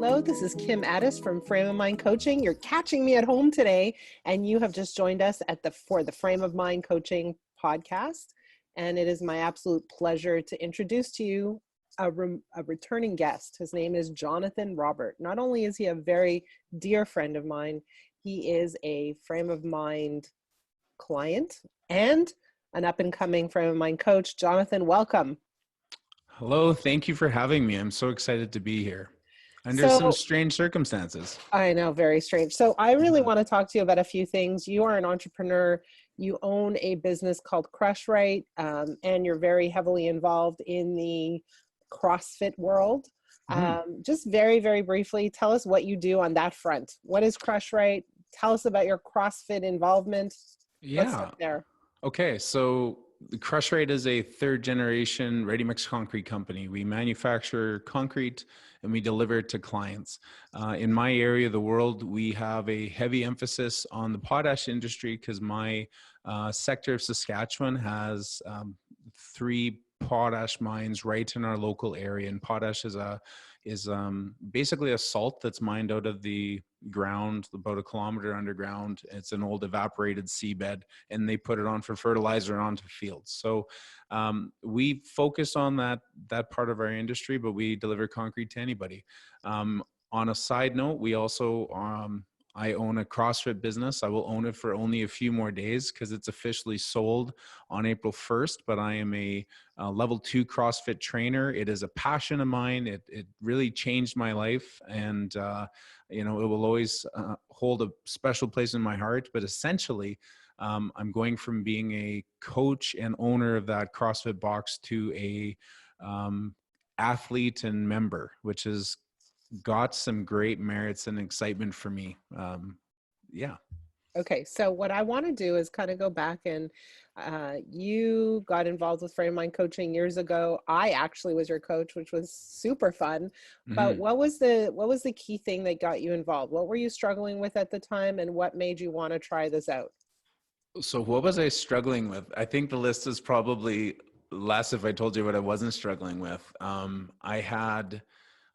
Hello, this is Kim Ades from Frame of Mind Coaching. You're catching me at home today, and you have just joined us for the Frame of Mind Coaching podcast. And it is my absolute pleasure to introduce to you a returning guest. His name is Jonathan Robert. Not only is he a very dear friend of mine, he is a Frame of Mind client and an up-and-coming Frame of Mind coach. Jonathan, welcome. Hello, thank you for having me. I'm so excited to be here under some strange circumstances. I know, very strange. So I really want to talk to you about a few things. You are an entrepreneur. You own a business called Crushrite, and you're very heavily involved in the CrossFit world. Just very, very briefly, tell us what you do on that front. What is Crushrite? Tell us about your CrossFit involvement. Let's start there. Okay, so Crushrite is a third generation ready-mix concrete company. We manufacture concrete and we deliver it to clients. In my area of the world, we have a heavy emphasis on the potash industry because my sector of Saskatchewan has 3 potash mines right in our local area. And potash is basically a salt that's mined out of the ground about 1 kilometer underground. It's an old evaporated seabed, and they put it on for fertilizer onto fields. So we focus on that part of our industry, but we deliver concrete to anybody. On a side note, we also I own a CrossFit business. I will own it for only a few more days because it's officially sold on April 1st, but I am a level 2 CrossFit trainer. It is a passion of mine. It really changed my life, and it will always hold a special place in my heart. But essentially, I'm going from being a coach and owner of that CrossFit box to a athlete and member, which is got some great merits and excitement for me. Okay, so what I want to do is kind of go back, and you got involved with Frame of Mind Coaching years ago. I actually was your coach, which was super fun. But what was the key thing that got you involved? What were you struggling with at the time, and what made you want to try this out? So what was I struggling with? I think the list is probably less if I told you what I wasn't struggling with.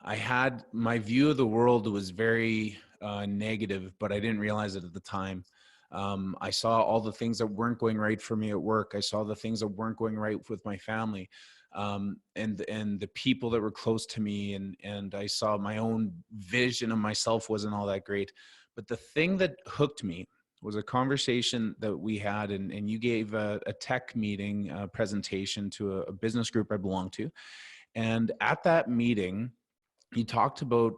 I had my view of the world was very negative, but I didn't realize it at the time. I saw all the things that weren't going right for me at work. I saw the things that weren't going right with my family, and the people that were close to me, and I saw my own vision of myself wasn't all that great. But the thing that hooked me was a conversation that we had, and you gave a tech meeting presentation to a business group I belong to. And at that meeting, you talked about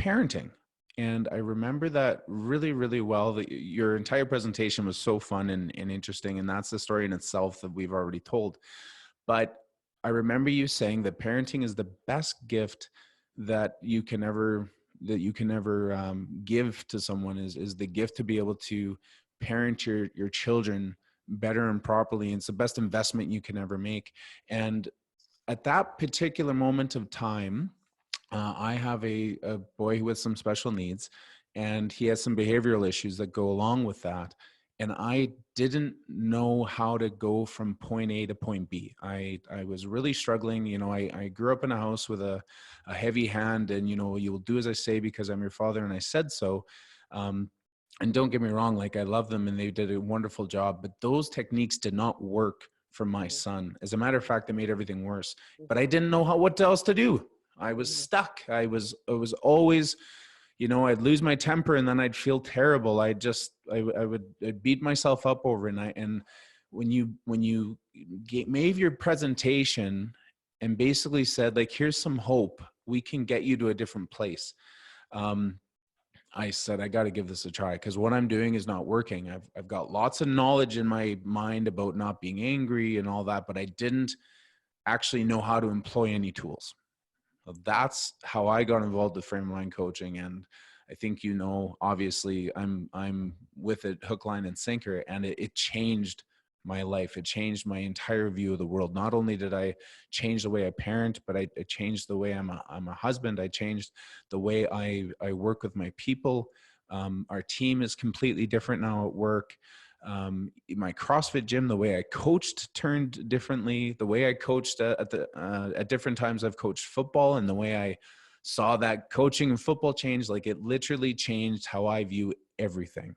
parenting. And I remember that really, really well. That your entire presentation was so fun and interesting. And that's the story in itself that we've already told. But I remember you saying that parenting is the best gift that you can ever give to someone is the gift to be able to parent your children better and properly. And it's the best investment you can ever make. And at that particular moment of time, I have a boy with some special needs, and he has some behavioral issues that go along with that. And I didn't know how to go from point A to point B. I was really struggling. I grew up in a house with a heavy hand, and, you will do as I say because I'm your father and I said so. And don't get me wrong, like I love them and they did a wonderful job, but those techniques did not work for my son. As a matter of fact, they made everything worse, but I didn't know what else to do. I was stuck. I was always, I'd lose my temper and then I'd feel terrible. I'd beat myself up over it. And when you made your presentation and basically said, like, here's some hope, we can get you to a different place. I said, I got to give this a try because what I'm doing is not working. I've got lots of knowledge in my mind about not being angry and all that, but I didn't actually know how to employ any tools. So that's how I got involved with Frame of Mind Coaching. And I think, obviously I'm with it hook, line, and sinker, and it changed my life. It changed my entire view of the world. Not only did I change the way I parent, but I changed the way I'm a husband. I changed the way I work with my people. Our team is completely different now at work. My CrossFit gym, the way I coached turned differently. The way I coached at different times I've coached football, and the way I saw that coaching and football change. Like it literally changed how I view everything.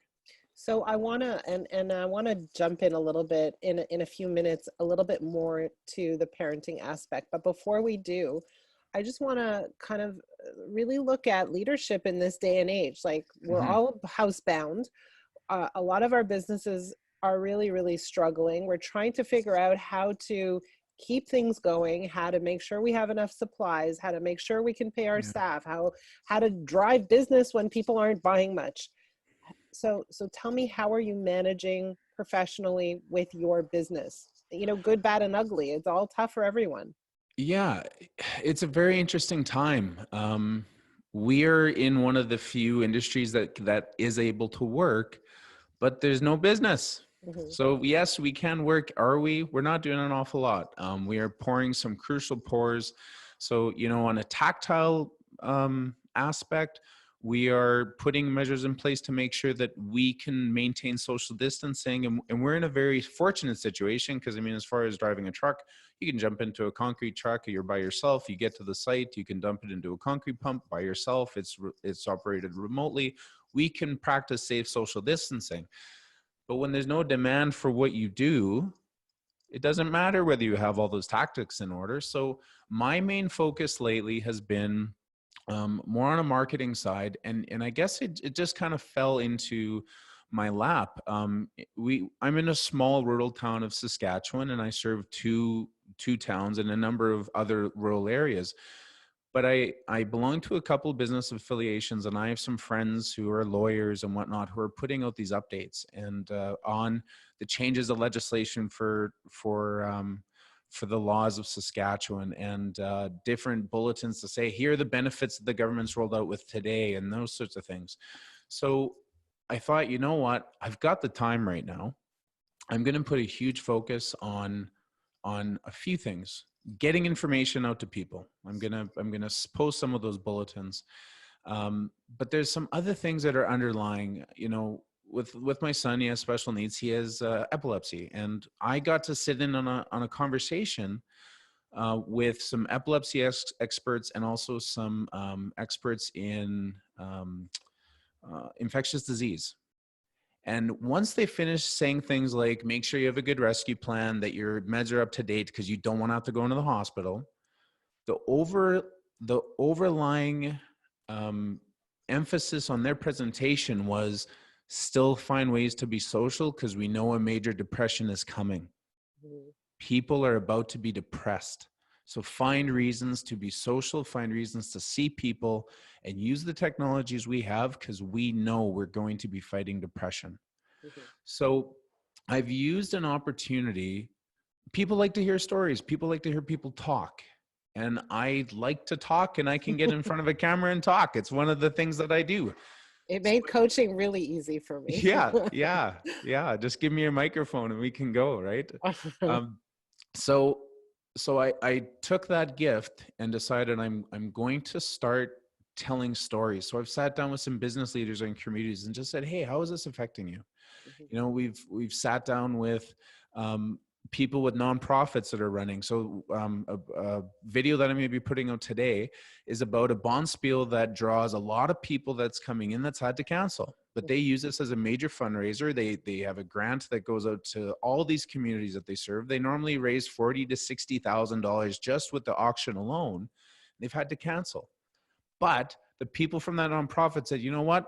So I want to, and I want to jump in a little bit in a few minutes, a little bit more to the parenting aspect. But before we do, I just want to kind of really look at leadership in this day and age. Like we're Mhm. all housebound. A lot of our businesses are really, really struggling. We're trying to figure out how to keep things going, how to make sure we have enough supplies, how to make sure we can pay our Yeah. staff, how to drive business when people aren't buying much. So tell me, how are you managing professionally with your business? You know, good, bad, and ugly. It's all tough for everyone. Yeah, it's a very interesting time. We are in one of the few industries that is able to work, but there's no business. Hmm. So yes, we can work. Are we? We're not doing an awful lot. We are pouring some crucial pours. So, on a tactile aspect, we are putting measures in place to make sure that we can maintain social distancing. And we're in a very fortunate situation because, as far as driving a truck, you can jump into a concrete truck, you're by yourself, you get to the site, you can dump it into a concrete pump by yourself. It's operated remotely. We can practice safe social distancing. But when there's no demand for what you do, it doesn't matter whether you have all those tactics in order. So my main focus lately has been more on a marketing side, and I guess it just kind of fell into my lap. I'm in a small rural town of Saskatchewan, and I serve two towns and a number of other rural areas. But I belong to a couple of business affiliations, and I have some friends who are lawyers and whatnot who are putting out these updates and on the changes of legislation for the laws of Saskatchewan, and different bulletins to say here are the benefits that the government's rolled out with today and those sorts of things. So I thought, you know what, I've got the time right now. I'm going to put a huge focus on a few things. Getting information out to people. I'm gonna post some of those bulletins, but there's some other things that are underlying. With my son, he has special needs. He has epilepsy, and I got to sit in on a conversation with some epilepsy experts and also some experts in infectious disease. And once they finish saying things like, make sure you have a good rescue plan, that your meds are up to date because you don't want to have to go into the hospital, the overlying emphasis on their presentation was still find ways to be social because we know a major depression is coming. Hmm. People are about to be depressed. So find reasons to be social, find reasons to see people, and use the technologies we have because we know we're going to be fighting depression. Hmm. So I've used an opportunity. People like to hear stories. People like to hear people talk. And I like to talk, and I can get in front of a camera and talk. It's one of the things that I do. It So made coaching really easy for me. yeah. Just give me a microphone and we can go, right? Um, so I took that gift and decided I'm going to start telling stories. So I've sat down with some business leaders and communities and just said, hey, how is this affecting you? We've sat down with people with nonprofits that are running. So a video that I'm going to be putting out today is about a bonspiel that draws a lot of people that's coming in that's had to cancel, but they use this as a major fundraiser. They have a grant that goes out to all these communities that they serve. They normally raise $40,000 to $60,000 just with the auction alone. They've had to cancel, but the people from that nonprofit said, you know what?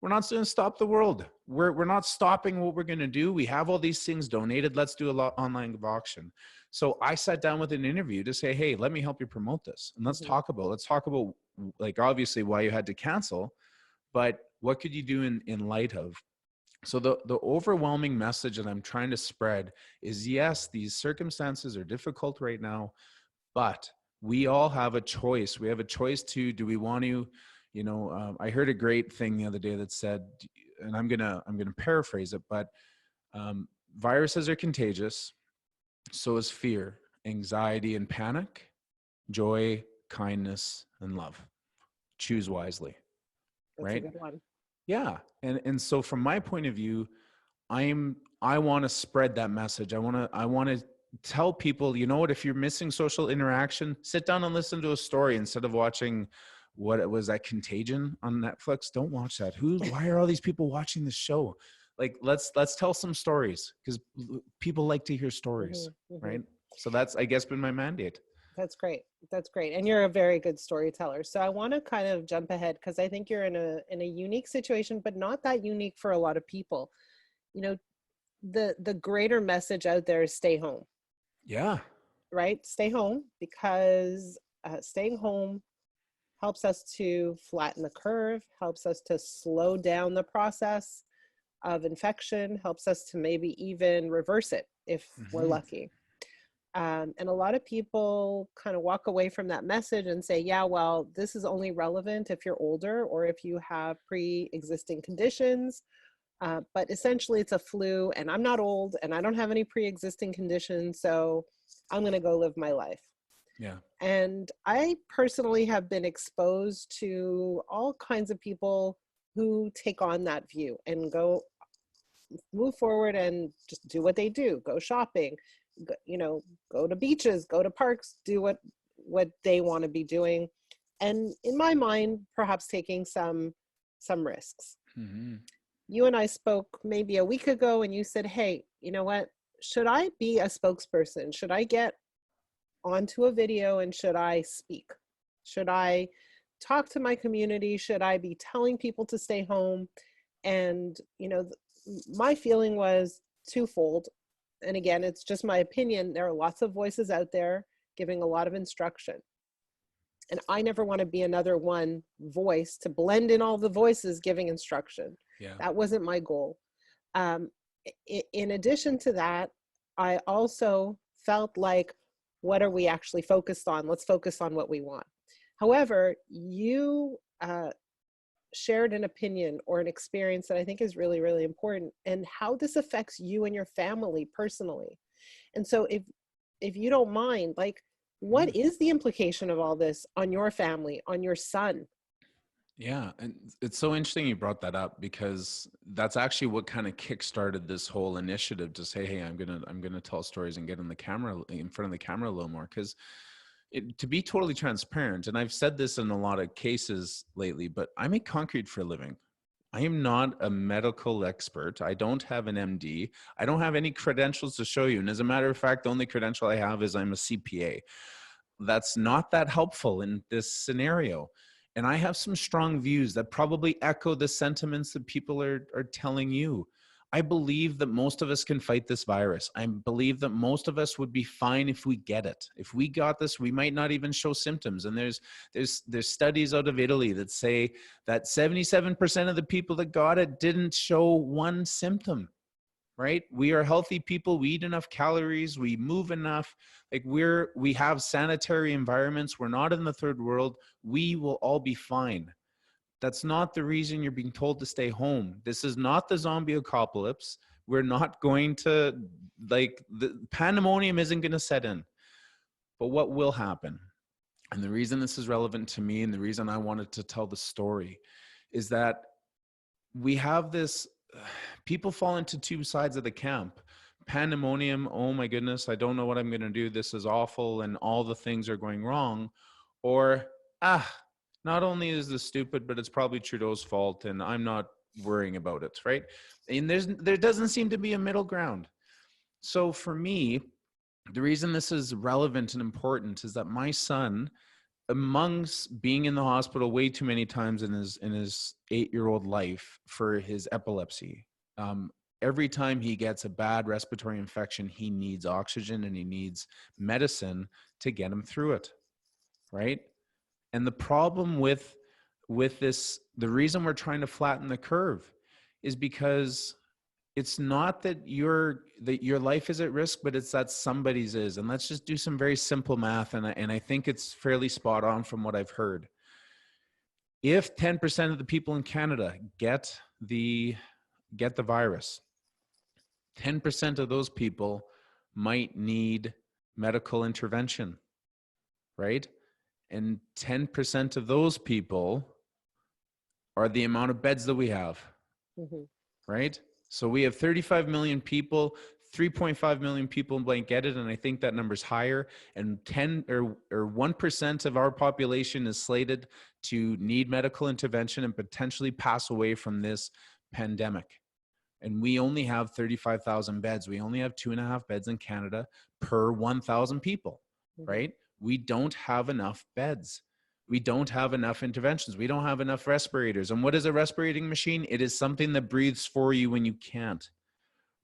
We're not going to stop the world. We're not stopping what we're going to do. We have all these things donated. Let's do a lot online auction. So I sat down with an interview to say, hey, let me help you promote this. And let's talk about like, obviously why you had to cancel, but what could you do in light of? So the overwhelming message that I'm trying to spread is, yes, these circumstances are difficult right now, but we all have a choice. We have a choice to, do we want to, I heard a great thing the other day that said, and I'm gonna paraphrase it, but viruses are contagious. So is fear, anxiety, and panic, joy, kindness, and love. Choose wisely, That's a right? good one. Yeah. And so from my point of view, I want to spread that message. I want to tell people, you know what, if you're missing social interaction, sit down and listen to a story instead of watching what was that, Contagion on Netflix? Don't watch that. Why are all these people watching this show? Like, let's tell some stories, because people like to hear stories, right? So that's, I guess, been my mandate. That's great. That's great. And you're a very good storyteller. So I want to kind of jump ahead, because I think you're in a unique situation, but not that unique for a lot of people. You know, the greater message out there is stay home. Yeah. Right? Stay home, because staying home helps us to flatten the curve, helps us to slow down the process of infection, helps us to maybe even reverse it if we're lucky. And a lot of people kind of walk away from that message and say, yeah, well, this is only relevant if you're older or if you have pre-existing conditions. But essentially it's a flu, and I'm not old and I don't have any pre-existing conditions, so I'm going to go live my life. Yeah. And I personally have been exposed to all kinds of people who take on that view and go move forward and just do what they do, go shopping, go to beaches, go to parks, do what they want to be doing. And in my mind, perhaps taking some risks. You and I spoke maybe a week ago, and you said, hey, you know what, should I be a spokesperson? Should I get onto a video and should I speak? Should I talk to my community? Should I be telling people to stay home? And, my feeling was twofold. And again, it's just my opinion. There are lots of voices out there giving a lot of instruction. And I never want to be another one voice to blend in all the voices giving instruction. Yeah. That wasn't my goal. In addition to that, I also felt like, what are we actually focused on? Let's focus on what we want. However, you shared an opinion or an experience that I think is really, really important, and how this affects you and your family personally. And so if you don't mind, like, what is the implication of all this on your family, on your son? Yeah. And it's so interesting you brought that up, because that's actually what kind of kickstarted this whole initiative to say, hey, I'm going to tell stories and get in front of the camera a little more. Because to be totally transparent, and I've said this in a lot of cases lately, but I make concrete for a living. I am not a medical expert. I don't have an MD. I don't have any credentials to show you. And as a matter of fact, the only credential I have is I'm a CPA. That's not that helpful in this scenario. And I have some strong views that probably echo the sentiments that people are telling you. I believe that most of us can fight this virus. I believe that most of us would be fine if we get it. If we got this, we might not even show symptoms. And there's studies out of Italy that say that 77% of the people that got it didn't show one symptom. Right? We are healthy people. We eat enough calories. We move enough. Like, we have sanitary environments. We're not in the third world. We will all be fine. That's not the reason you're being told to stay home. This is not the zombie apocalypse. We're not going to, like, the pandemonium isn't going to set in. But what will happen, and the reason this is relevant to me and the reason I wanted to tell the story, is that we have this, people fall into two sides of the camp. Pandemonium, oh my goodness, I don't know what I'm going to do. This is awful and all the things are going wrong. Or, not only is this stupid, but it's probably Trudeau's fault and I'm not worrying about it, right? And there doesn't seem to be a middle ground. So for me, the reason this is relevant and important is that my son, amongst being in the hospital way too many times in his 8-year-old life for his epilepsy, every time he gets a bad respiratory infection, he needs oxygen and he needs medicine to get him through it, right? And the problem with this, the reason we're trying to flatten the curve is because it's not that your life is at risk, but it's that somebody's is. And let's just do some very simple math. And I think it's fairly spot on from what I've heard. If 10% of the people in Canada get the virus, 10% of those people might need medical intervention, right? And 10% of those people are the amount of beds that we have, right? So we have 35 million people. 3.5 million people in blanketed, and I think that number's higher. And 1% of our population is slated to need medical intervention and potentially pass away from this pandemic. And we only have 35,000 beds. We only have 2.5 beds in Canada per 1,000 people, right? We don't have enough beds. We don't have enough interventions. We don't have enough respirators. And what is a respirating machine? It is something that breathes for you when you can't,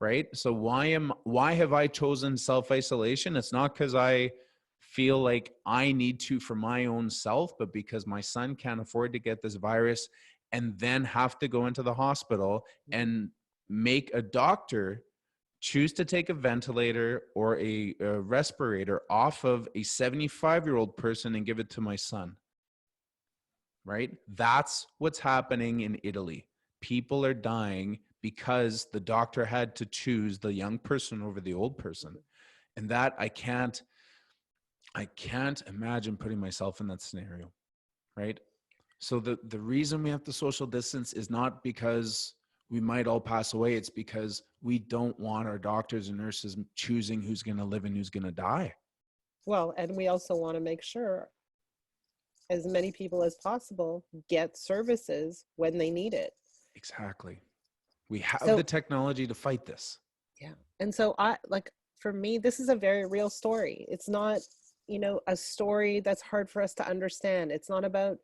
right? So why have I chosen self-isolation? It's not because I feel like I need to for my own self, but because my son can't afford to get this virus and then have to go into the hospital and make a doctor choose to take a ventilator or a respirator off of a 75-year-old person and give it to my son. Right? That's what's happening in Italy. People are dying because the doctor had to choose the young person over the old person. And that I can't imagine putting myself in that scenario. Right? So the reason we have to social distance is not because we might all pass away. It's because we don't want our doctors and nurses choosing who's going to live and who's going to die. Well, and we also want to make sure as many people as possible get services when they need it. Exactly. We have the technology to fight this. Yeah. And so for me, this is a very real story. It's not, a story that's hard for us to understand. It's not about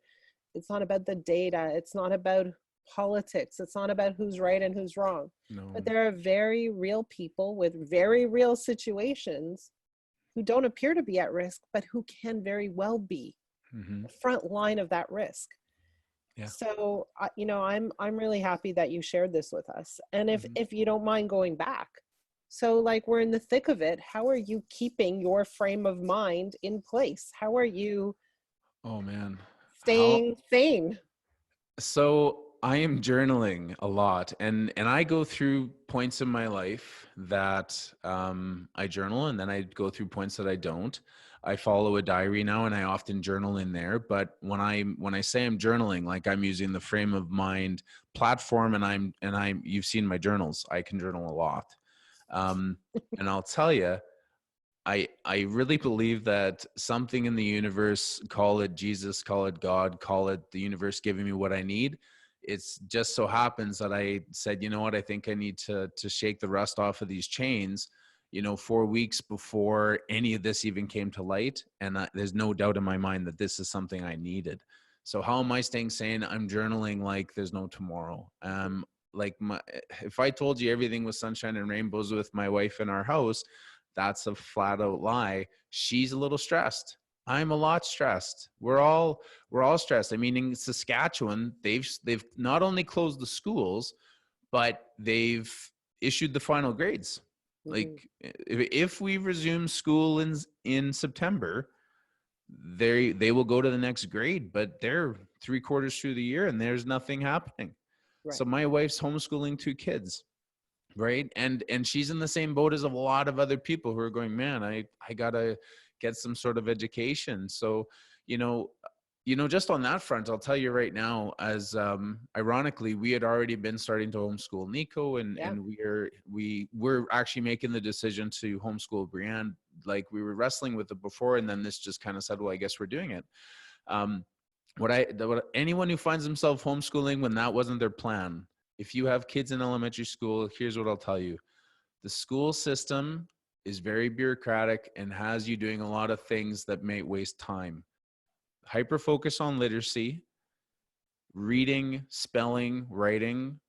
the data. It's not about politics. It's not about who's right and who's wrong. No. But there are very real people with very real situations who don't appear to be at risk, but who can very well be. The front line of that risk. Yeah. So, I'm really happy that you shared this with us. And if you don't mind going back, so we're in the thick of it, how are you keeping your frame of mind in place? How are you staying sane? So I am journaling a lot, and I go through points in my life that I journal, and then I go through points that I don't. I follow a diary now, and I often journal in there. But when I say I'm journaling, I'm using the frame of mind platform, and you've seen my journals. I can journal a lot, and I'll tell you, I really believe that something in the universe, call it Jesus, call it God, call it the universe giving me what I need. It's just so happens that I said, you know what, I think I need to shake the rust off of these chains, 4 weeks before any of this even came to light. And there's no doubt in my mind that this is something I needed. So how am I staying sane? I'm journaling like there's no tomorrow. If I told you everything was sunshine and rainbows with my wife in our house, that's a flat out lie. She's a little stressed. I'm a lot stressed. We're all stressed. I mean, in Saskatchewan, they've not only closed the schools, but they've issued the final grades. If we resume school in September, they will go to the next grade, but they're 3/4 through the year and there's nothing happening. Right. So my wife's homeschooling 2 kids. Right. And she's in the same boat as a lot of other people who are going, man, I gotta get some sort of education. So, just on that front, I'll tell you right now, as ironically, we had already been starting to homeschool Nico, and we're actually making the decision to homeschool Brianne. We were wrestling with it before, and then this just kind of said, well, I guess we're doing it. Anyone who finds themselves homeschooling when that wasn't their plan, if you have kids in elementary school, here's what I'll tell you. The school system is very bureaucratic and has you doing a lot of things that may waste time. Hyper focus on literacy, reading, spelling, writing,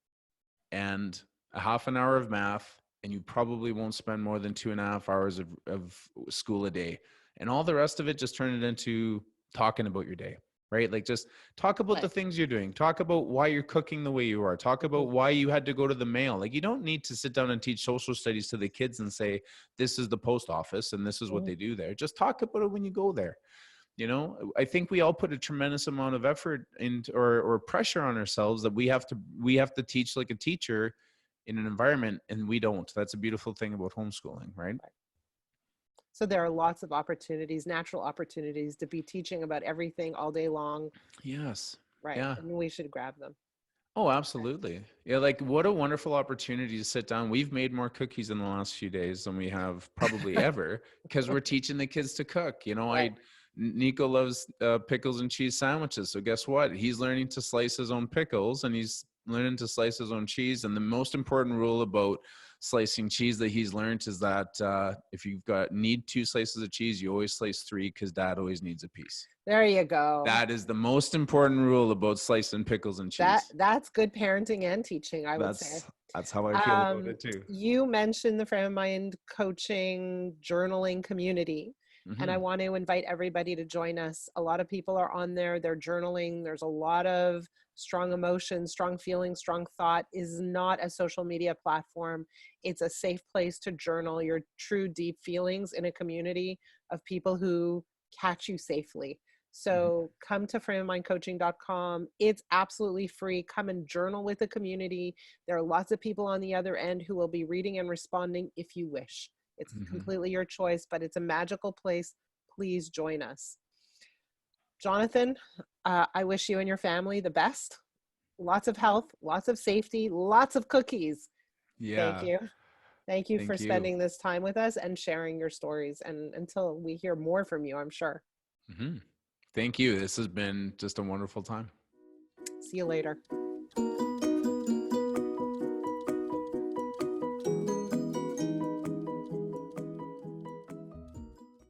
and a half an hour of math, and you probably won't spend more than 2.5 hours of school a day. And all the rest of it, just turn it into talking about your day. Right? Just talk about the things you're doing. Talk about why you're cooking the way you are. Talk about why you had to go to the mail. You don't need to sit down and teach social studies to the kids and say, this is the post office and this is what they do there. Just talk about it when you go there. I think we all put a tremendous amount of effort into or pressure on ourselves that we have to teach like a teacher in an environment, and we don't. That's a beautiful thing about homeschooling, right? So there are lots of opportunities, natural opportunities to be teaching about everything all day long. Yes. Right. Yeah. And we should grab them. Oh, absolutely. Yeah, like what a wonderful opportunity to sit down. We've made more cookies in the last few days than we have probably ever because we're teaching the kids to cook. Right. Nico loves pickles and cheese sandwiches. So guess what? He's learning to slice his own pickles and he's learning to slice his own cheese. And the most important rule about slicing cheese that he's learned is that if you've got need 2 slices of cheese, you always slice 3 because dad always needs a piece. There you go. That is the most important rule about slicing pickles and cheese. That's good parenting and teaching, I would say. That's that's how I feel about it too. You mentioned the Frame of Mind coaching journaling community, and I Hmm. want to invite everybody to join us. A lot of people are on there, they're journaling. There's a lot of strong emotions, strong feelings, strong thought. Is not a social media platform. It's a safe place to journal your true deep feelings in a community of people who catch you safely. Hmm. So come to frameofmindcoaching.com. It's absolutely free. Come and journal with the community. There are lots of people on the other end who will be reading and responding if you wish. It's Hmm. completely your choice, but it's a magical place. Please join us. Jonathan, I wish you and your family the best. Lots of health, lots of safety, lots of cookies. Thank Yeah, you. Thank you for thank you. spending this time with us and sharing your stories. And until we hear more from you, I'm sure. Hmm. Thank you. This has been just a wonderful time. See you later.